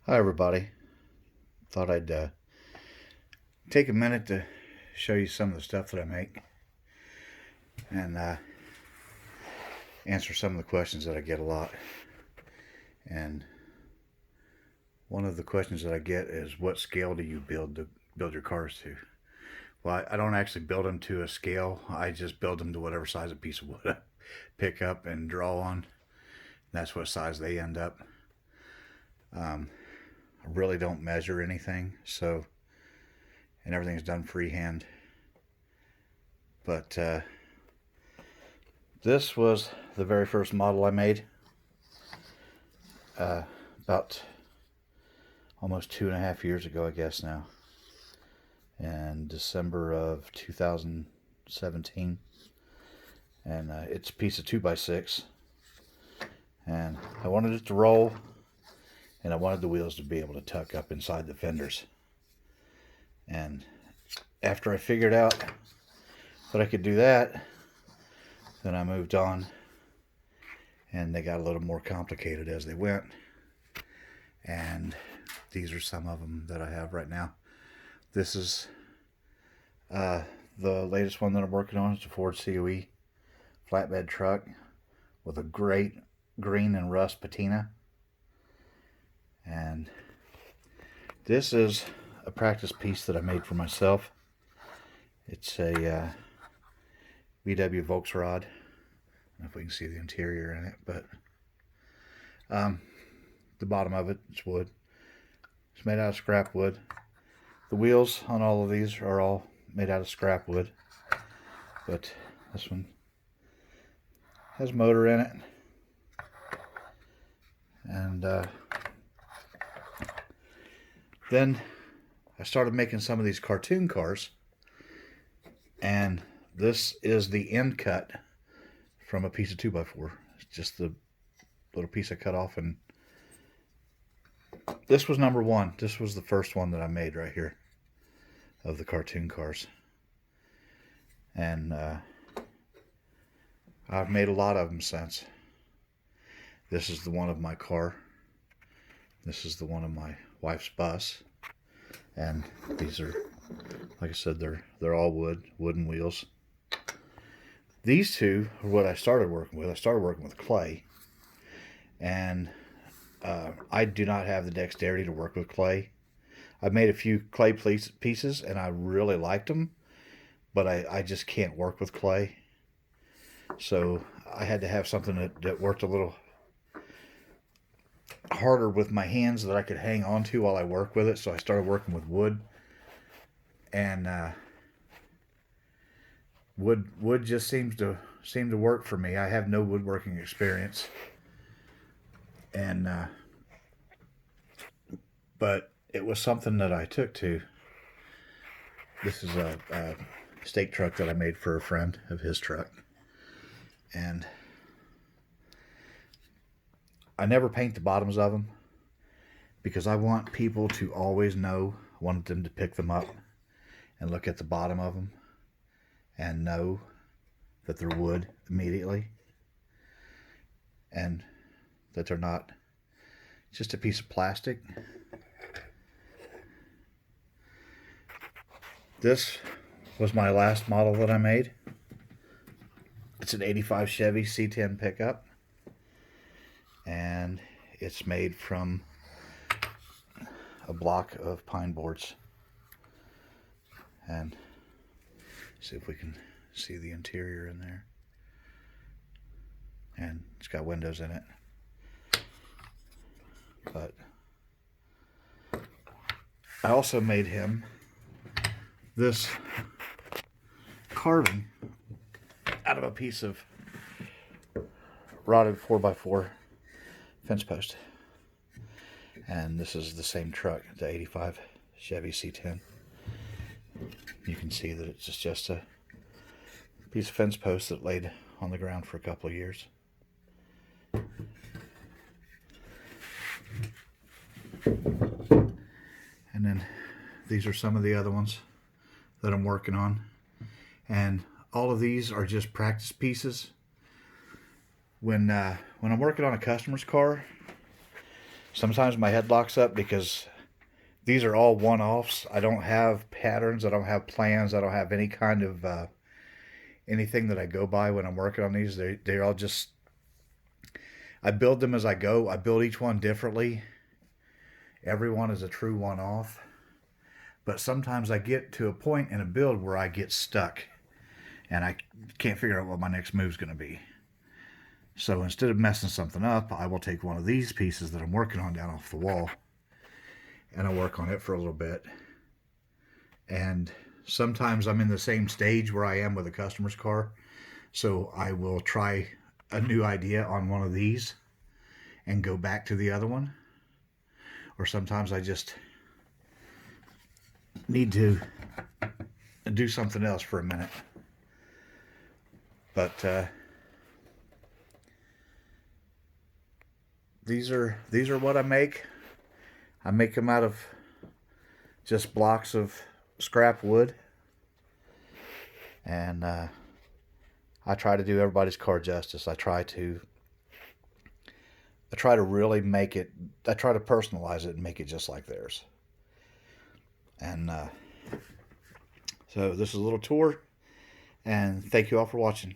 Hi everybody. Thought I'd take a minute to show you some of the stuff that I make and answer some of the questions that I get a lot. And one of the questions that I get is, what scale do you build your cars to? Well, I don't actually build them to a scale. I just build them to whatever size of piece of wood I pick up and draw on. That's what size they end up. I really don't measure anything, and everything's done freehand. But this was the very first model I made about almost 2.5 years ago, I guess now, in December of 2017. And it's a piece of 2x6, and I wanted it to roll, and I wanted the wheels to be able to tuck up inside the fenders. And after I figured out that I could do that, then I moved on, and they got a little more complicated as they went. And these are some of them that I have right now. This is the latest one that I'm working on. It's a Ford COE flatbed truck with a great green and rust patina. And this is a practice piece that I made for myself. It's a VW Volksrad. I don't know if we can see the interior in it, but the bottom of it is wood. It's made out of scrap wood. The wheels on all of these are all made out of scrap wood, but this one has a motor in it. And then I started making some of these cartoon cars, and this is the end cut from a piece of 2x4. It's just the little piece I cut off, and this was number one. This was the first one that I made right here of the cartoon cars. And I've made a lot of them since. This is the one of my car. This is the one of my wife's bus. And these are, like I said, they're all wooden wheels. These two are what I started working with. I started working with clay. And I do not have the dexterity to work with clay. I've made a few clay pieces, and I really liked them, but I just can't work with clay. So I had to have something that worked a little harder with my hands that I could hang on to while I work with it. So I started working with wood, and wood just seemed to work for me. I have no woodworking experience, and but it was something that I took to. This is a stake truck that I made for a friend of his truck, and I never paint the bottoms of them because I want people to always know. I want them to pick them up and look at the bottom of them and know that they're wood immediately, and that they're not just a piece of plastic. This was my last model that I made. It's an 85 Chevy C10 pickup, and it's made from a block of pine boards. And see if we can see the interior in there. And it's got windows in it. But I also made him this carving out of a piece of rotted 4x4 fence post. And this is the same truck, the 85 Chevy C10. You can see that it's just a piece of fence post that laid on the ground for a couple of years. And then these are some of the other ones that I'm working on. And all of these are just practice pieces. When I'm working on a customer's car, Sometimes my head locks up because these are all one-offs. I don't have patterns. I don't have plans. I don't have any kind of anything that I go by when I'm working on these. They're all just, I build them as I go. I build each one differently. Every one is a true one-off. But sometimes I get to a point in a build where I get stuck and I can't figure out what my next move is going to be. So instead of messing something up, I will take one of these pieces that I'm working on down off the wall and I'll work on it for a little bit. And sometimes I'm in the same stage where I am with a customer's car. So I will try a new idea on one of these and go back to the other one. Or sometimes I just need to do something else for a minute. But these are what I make. I make them out of just blocks of scrap wood, and I try to do everybody's car justice. I try to really make it. I try to personalize it and make it just like theirs. And so this is a little tour, and thank you all for watching.